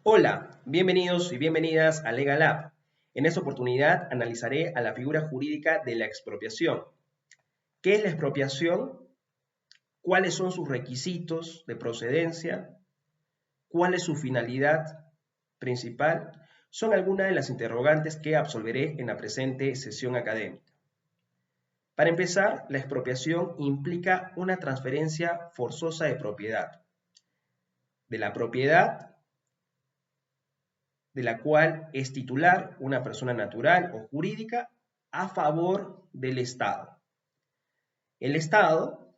Hola, bienvenidos y bienvenidas a Legal Lab. En esta oportunidad analizaré a la figura jurídica de la expropiación. ¿Qué es la expropiación? ¿Cuáles son sus requisitos de procedencia? ¿Cuál es su finalidad principal? Son algunas de las interrogantes que absolveré en la presente sesión académica. Para empezar, la expropiación implica una transferencia forzosa de propiedad. De la propiedad de la cual es titular una persona natural o jurídica a favor del Estado. El Estado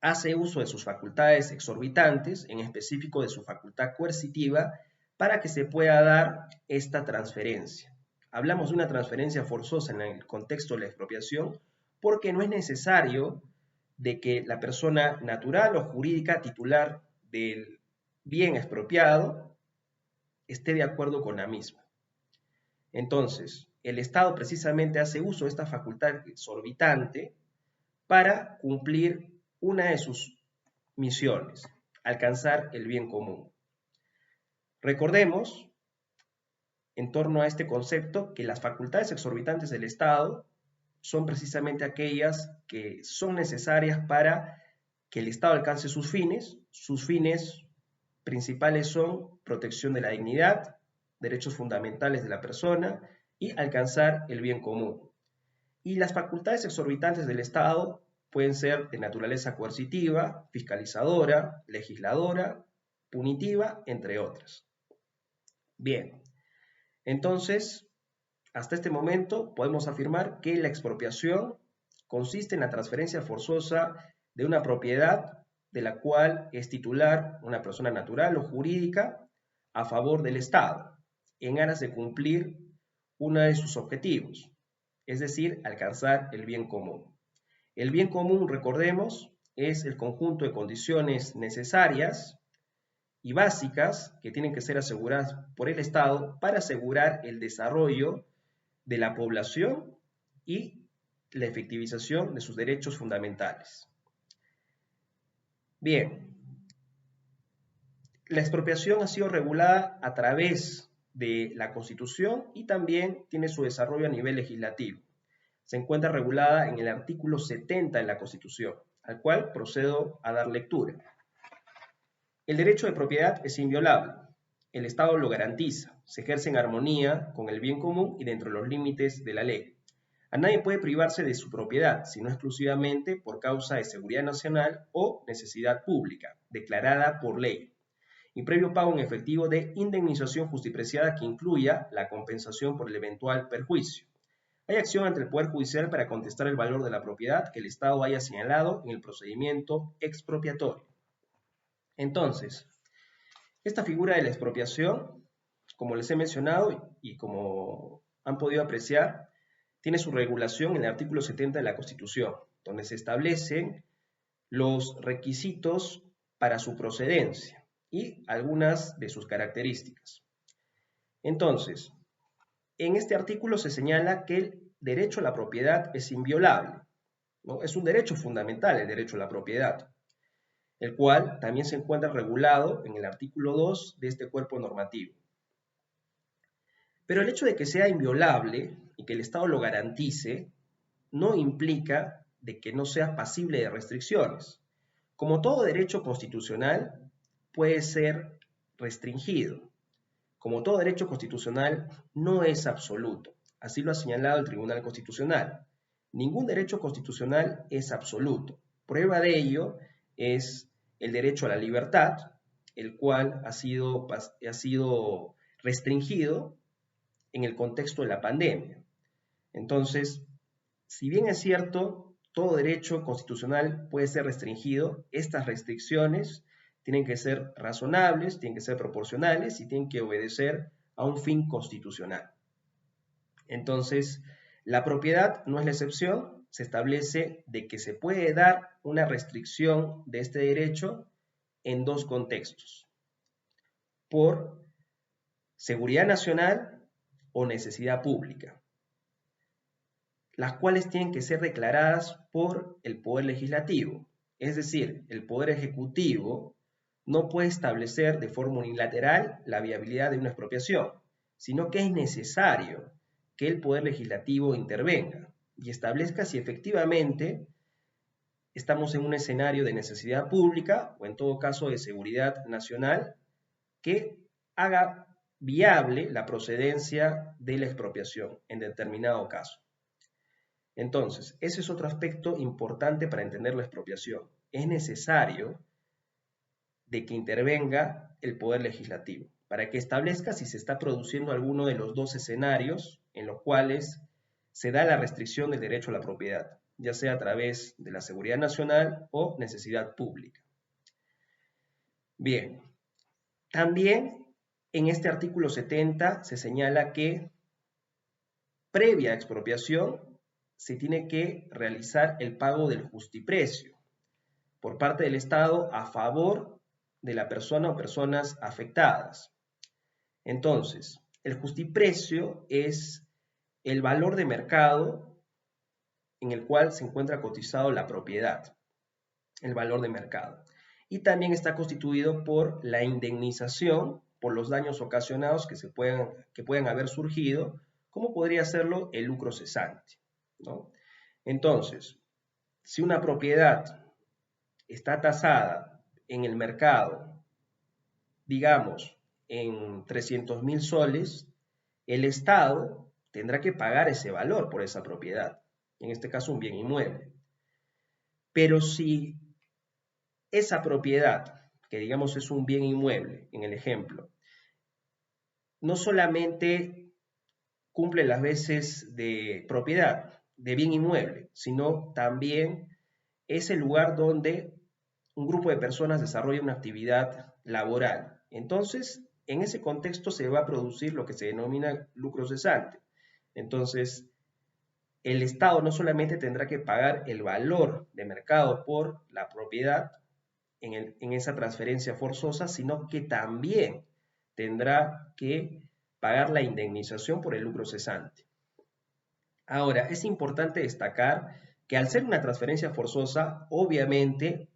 hace uso de sus facultades exorbitantes, en específico de su facultad coercitiva, para que se pueda dar esta transferencia. Hablamos de una transferencia forzosa en el contexto de la expropiación porque no es necesario de que la persona natural o jurídica titular del bien expropiado esté de acuerdo con la misma. Entonces, el Estado precisamente hace uso de esta facultad exorbitante para cumplir una de sus misiones, alcanzar el bien común. Recordemos, en torno a este concepto, que las facultades exorbitantes del Estado son precisamente aquellas que son necesarias para que el Estado alcance sus fines. Sus fines principales son protección de la dignidad, derechos fundamentales de la persona y alcanzar el bien común. Y las facultades exorbitantes del Estado pueden ser de naturaleza coercitiva, fiscalizadora, legisladora, punitiva, entre otras. Bien, entonces, hasta este momento podemos afirmar que la expropiación consiste en la transferencia forzosa de una propiedad de la cual es titular una persona natural o jurídica a favor del Estado, en aras de cumplir uno de sus objetivos, es decir, alcanzar el bien común. El bien común, recordemos, es el conjunto de condiciones necesarias y básicas que tienen que ser aseguradas por el Estado para asegurar el desarrollo de la población y la efectivización de sus derechos fundamentales. Bien, la expropiación ha sido regulada a través de la Constitución y también tiene su desarrollo a nivel legislativo. Se encuentra regulada en el artículo 70 de la Constitución, al cual procedo a dar lectura. El derecho de propiedad es inviolable. El Estado lo garantiza. Se ejerce en armonía con el bien común y dentro de los límites de la ley. A nadie puede privarse de su propiedad, sino exclusivamente por causa de seguridad nacional o necesidad pública, declarada por ley, y previo pago en efectivo de indemnización justipreciada que incluya la compensación por el eventual perjuicio. Hay acción ante el Poder Judicial para contestar el valor de la propiedad que el Estado haya señalado en el procedimiento expropiatorio. Entonces, esta figura de la expropiación, como les he mencionado y como han podido apreciar, tiene su regulación en el artículo 70 de la Constitución, donde se establecen los requisitos para su procedencia y algunas de sus características. Entonces, en este artículo se señala que el derecho a la propiedad es inviolable, ¿no? Es un derecho fundamental el derecho a la propiedad, el cual también se encuentra regulado en el artículo 2 de este cuerpo normativo. Pero el hecho de que sea inviolable y que el Estado lo garantice no implica de que no sea pasible de restricciones. Como todo derecho constitucional puede ser restringido. Como todo derecho constitucional no es absoluto. Así lo ha señalado el Tribunal Constitucional. Ningún derecho constitucional es absoluto. Prueba de ello es el derecho a la libertad, el cual ha sido restringido en el contexto de la pandemia. Entonces, si bien es cierto, todo derecho constitucional puede ser restringido, estas restricciones tienen que ser razonables, tienen que ser proporcionales y tienen que obedecer a un fin constitucional. Entonces, la propiedad no es la excepción, se establece de que se puede dar una restricción de este derecho en dos contextos: por seguridad nacional o necesidad pública, las cuales tienen que ser declaradas por el Poder Legislativo. Es decir, el Poder Ejecutivo no puede establecer de forma unilateral la viabilidad de una expropiación, sino que es necesario que el Poder Legislativo intervenga y establezca si efectivamente estamos en un escenario de necesidad pública o en todo caso de seguridad nacional que haga viable la procedencia de la expropiación en determinado caso. Entonces, ese es otro aspecto importante para entender la expropiación. Es necesario de que intervenga el Poder Legislativo para que establezca si se está produciendo alguno de los dos escenarios en los cuales se da la restricción del derecho a la propiedad, ya sea a través de la seguridad nacional o necesidad pública. Bien, también en este artículo 70 se señala que previa expropiación se tiene que realizar el pago del justiprecio por parte del Estado a favor de la persona o personas afectadas. Entonces, el justiprecio es el valor de mercado en el cual se encuentra cotizado la propiedad, el valor de mercado. Y también está constituido por la indemnización por los daños ocasionados que puedan haber surgido, como podría serlo el lucro cesante, ¿no? Entonces, si una propiedad está tasada en el mercado, digamos, en 300.000 soles, el Estado tendrá que pagar ese valor por esa propiedad, en este caso un bien inmueble. Pero si esa propiedad, que digamos es un bien inmueble, en el ejemplo, no solamente cumple las veces de propiedad, de bien inmueble, sino también es el lugar donde un grupo de personas desarrolla una actividad laboral. Entonces, en ese contexto se va a producir lo que se denomina lucro cesante. Entonces, el Estado no solamente tendrá que pagar el valor de mercado por la propiedad en esa transferencia forzosa, sino que también tendrá que pagar la indemnización por el lucro cesante. Ahora, es importante destacar que al ser una transferencia forzosa, obviamente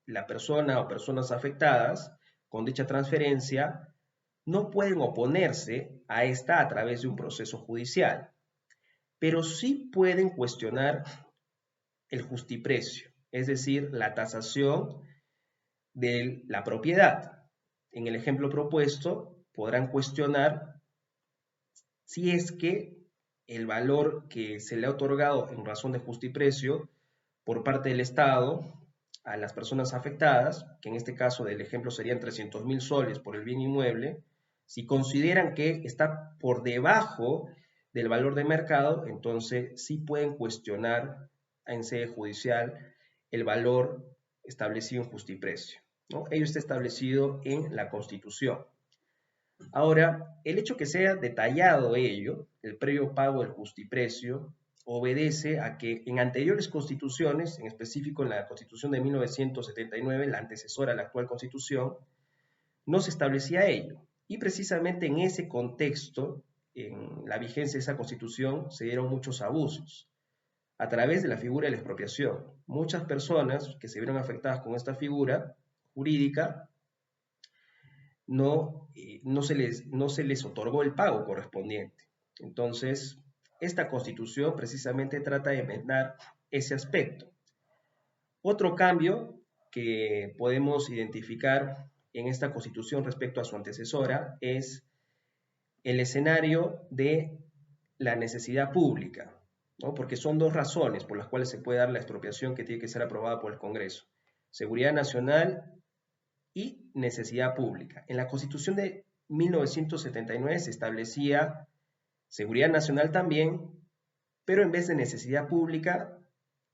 la persona o personas afectadas con dicha transferencia no pueden oponerse a esta a través de un proceso judicial, pero sí pueden cuestionar el justiprecio, es decir, la tasación de la propiedad. En el ejemplo propuesto, podrán cuestionar si es que el valor que se le ha otorgado en razón de justiprecio por parte del Estado a las personas afectadas, que en este caso del ejemplo serían 300.000 soles por el bien inmueble, si consideran que está por debajo del valor de mercado, entonces sí pueden cuestionar en sede judicial el valor establecido en justiprecio, ¿no? Ello está establecido en la Constitución. Ahora, el hecho que sea detallado ello, el previo pago del justiprecio, obedece a que en anteriores constituciones, en específico en la Constitución de 1979, la antecesora a la actual Constitución, no se establecía ello. Y precisamente en ese contexto, en la vigencia de esa Constitución, se dieron muchos abusos a través de la figura de la expropiación. Muchas personas que se vieron afectadas con esta figura jurídica no se les otorgó el pago correspondiente. Entonces, esta Constitución precisamente trata de enmendar ese aspecto. Otro cambio que podemos identificar en esta Constitución respecto a su antecesora es el escenario de la necesidad pública, ¿no? Porque son dos razones por las cuales se puede dar la expropiación que tiene que ser aprobada por el Congreso: seguridad nacional y necesidad pública. En la Constitución de 1979 se establecía seguridad nacional también, pero en vez de necesidad pública,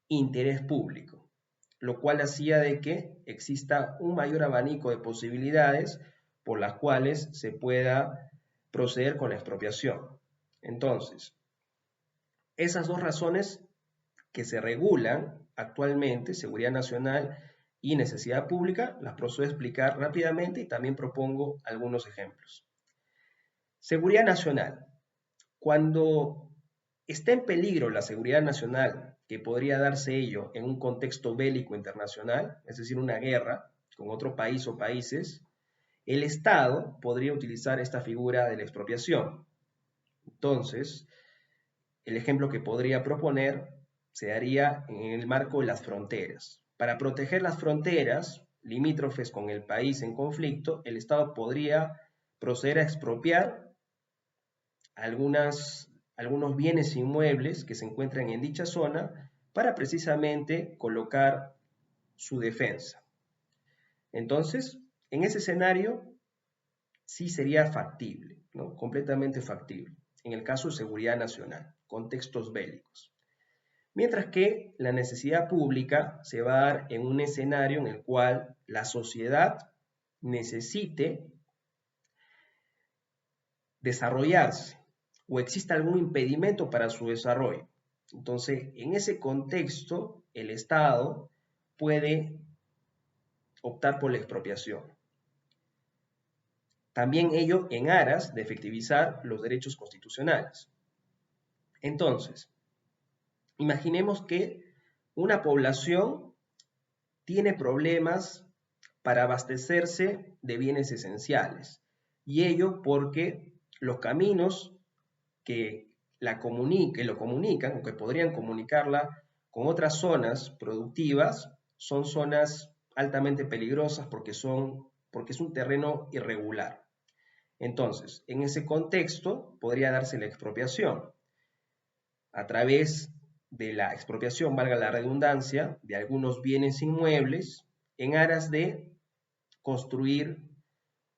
interés público, lo cual hacía de que exista un mayor abanico de posibilidades por las cuales se pueda proceder con la expropiación. Entonces, esas dos razones que se regulan actualmente, seguridad nacional y necesidad pública, las procedo a explicar rápidamente y también propongo algunos ejemplos. Seguridad nacional. Cuando está en peligro la seguridad nacional, que podría darse ello en un contexto bélico internacional, es decir, una guerra, con otro país o países, el Estado podría utilizar esta figura de la expropiación. Entonces, el ejemplo que podría proponer se daría en el marco de las fronteras. Para proteger las fronteras limítrofes con el país en conflicto, el Estado podría proceder a expropiar algunos bienes inmuebles que se encuentran en dicha zona para precisamente colocar su defensa. Entonces, en ese escenario sí sería factible, ¿no? Completamente factible, en el caso de seguridad nacional, contextos bélicos. Mientras que la necesidad pública se va a dar en un escenario en el cual la sociedad necesite desarrollarse o exista algún impedimento para su desarrollo. Entonces, en ese contexto, el Estado puede optar por la expropiación. También ello en aras de efectivizar los derechos constitucionales. Entonces, imaginemos que una población tiene problemas para abastecerse de bienes esenciales, y ello porque los caminos que lo comunican, o que podrían comunicarla con otras zonas productivas, son zonas altamente peligrosas porque es un terreno irregular. Entonces, en ese contexto podría darse la expropiación. A través de la expropiación, valga la redundancia, de algunos bienes inmuebles en aras de construir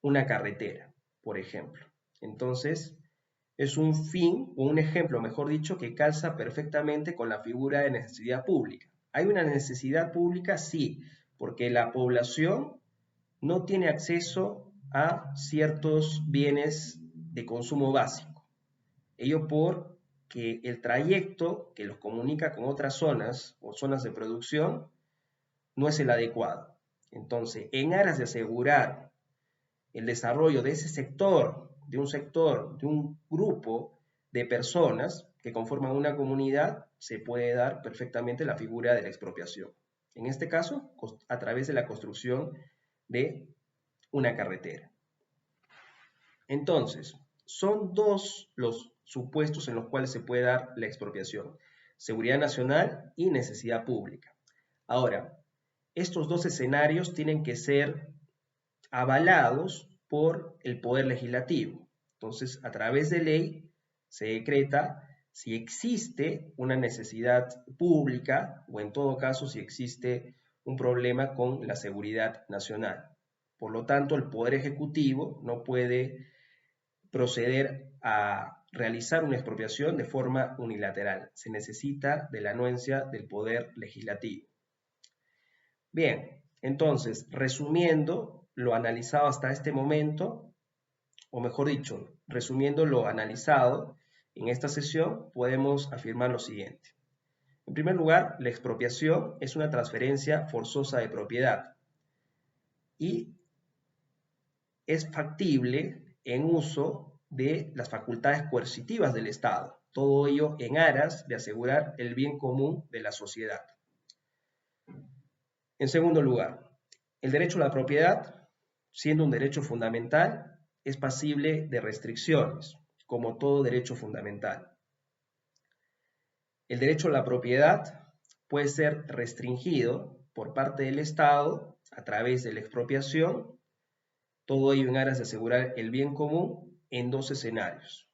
una carretera, por ejemplo. Entonces, es un fin, o un ejemplo, mejor dicho, que calza perfectamente con la figura de necesidad pública. ¿Hay una necesidad pública? Sí, porque la población no tiene acceso a ciertos bienes de consumo básico. Ello porque el trayecto que los comunica con otras zonas o zonas de producción no es el adecuado. Entonces, en aras de asegurar el desarrollo de ese sector, de un grupo de personas que conforman una comunidad, se puede dar perfectamente la figura de la expropiación. En este caso, a través de la construcción de una carretera. Entonces, son dos los supuestos en los cuales se puede dar la expropiación: seguridad nacional y necesidad pública. Ahora, estos dos escenarios tienen que ser avalados por el Poder Legislativo. Entonces, a través de ley se decreta si existe una necesidad pública o, en todo caso, si existe un problema con la seguridad nacional. Por lo tanto, el Poder Ejecutivo no puede proceder a realizar una expropiación de forma unilateral. Se necesita de la anuencia del Poder Legislativo. Bien, entonces, resumiendo lo analizado hasta este momento, o mejor dicho, resumiendo lo analizado en esta sesión, podemos afirmar lo siguiente. En primer lugar, la expropiación es una transferencia forzosa de propiedad y es factible en uso de las facultades coercitivas del Estado, todo ello en aras de asegurar el bien común de la sociedad. En segundo lugar, el derecho a la propiedad, siendo un derecho fundamental, es pasible de restricciones, como todo derecho fundamental. El derecho a la propiedad puede ser restringido por parte del Estado a través de la expropiación, todo ello en aras de asegurar el bien común en dos escenarios: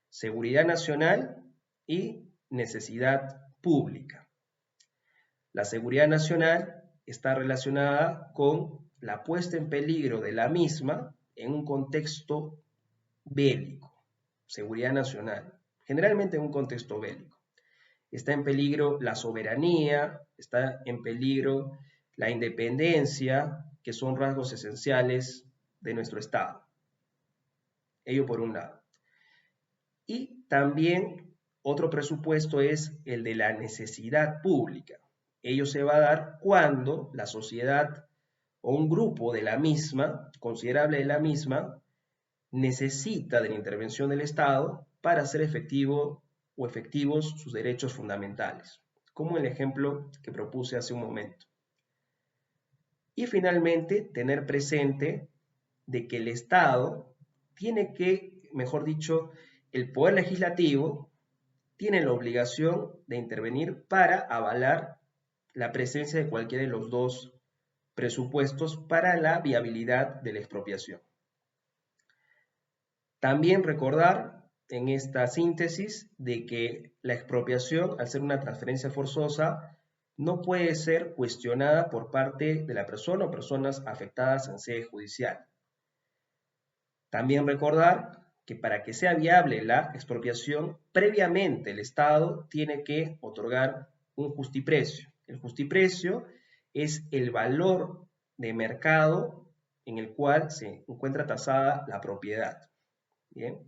seguridad nacional y necesidad pública. La seguridad nacional está relacionada con la puesta en peligro de la misma en un contexto bélico, seguridad nacional, generalmente en un contexto bélico. Está en peligro la soberanía, está en peligro la independencia, que son rasgos esenciales de nuestro Estado. Ello por un lado. Y también otro presupuesto es el de la necesidad pública. Ello se va a dar cuando la sociedad o un grupo de la misma, considerable de la misma, necesita de la intervención del Estado para hacer efectivos sus derechos fundamentales, como el ejemplo que propuse hace un momento. Y finalmente, tener presente de que el Estado tiene que, mejor dicho, el Poder Legislativo tiene la obligación de intervenir para avalar la presencia de cualquiera de los dos presupuestos para la viabilidad de la expropiación. También recordar en esta síntesis de que la expropiación, al ser una transferencia forzosa, no puede ser cuestionada por parte de la persona o personas afectadas en sede judicial. También recordar que para que sea viable la expropiación, previamente el Estado tiene que otorgar un justiprecio. El justiprecio es el valor de mercado en el cual se encuentra tasada la propiedad. ¿Bien?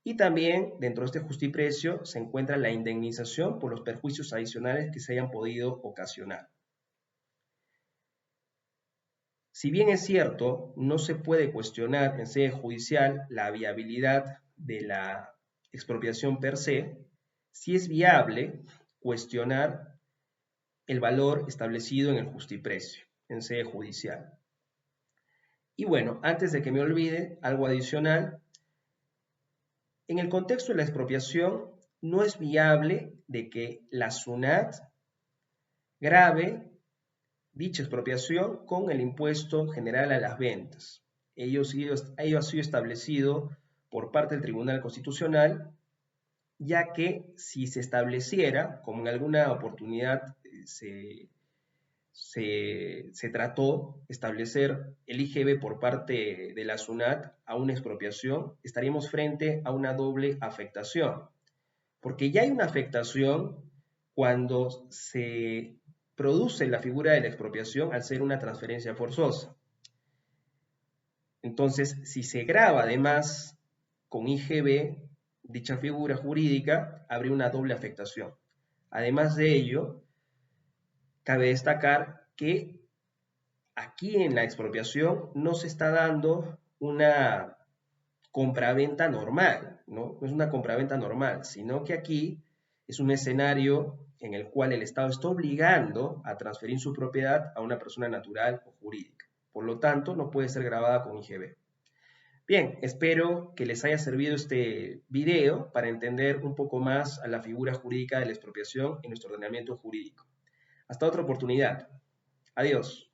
Y también dentro de este justiprecio se encuentra la indemnización por los perjuicios adicionales que se hayan podido ocasionar. Si bien es cierto, no se puede cuestionar en sede judicial la viabilidad de la expropiación per se, sí es viable cuestionar el valor establecido en el justiprecio en sede judicial. Y bueno, antes de que me olvide, algo adicional. En el contexto de la expropiación, no es viable de que la SUNAT grave dicha expropiación con el impuesto general a las ventas. Ello ha sido establecido por parte del Tribunal Constitucional, ya que si se estableciera, como en alguna oportunidad se trató establecer el IGB por parte de la SUNAT a una expropiación, estaríamos frente a una doble afectación, porque ya hay una afectación cuando se produce la figura de la expropiación al ser una transferencia forzosa. Entonces, si se grava además con IGB dicha figura jurídica, habría una doble afectación. Además de ello, cabe destacar que aquí en la expropiación no se está dando una compraventa normal, ¿no? No es una compraventa normal, sino que aquí es un escenario en el cual el Estado está obligando a transferir su propiedad a una persona natural o jurídica. Por lo tanto, no puede ser grabada con IGB. Bien, espero que les haya servido este video para entender un poco más a la figura jurídica de la expropiación en nuestro ordenamiento jurídico. Hasta otra oportunidad. Adiós.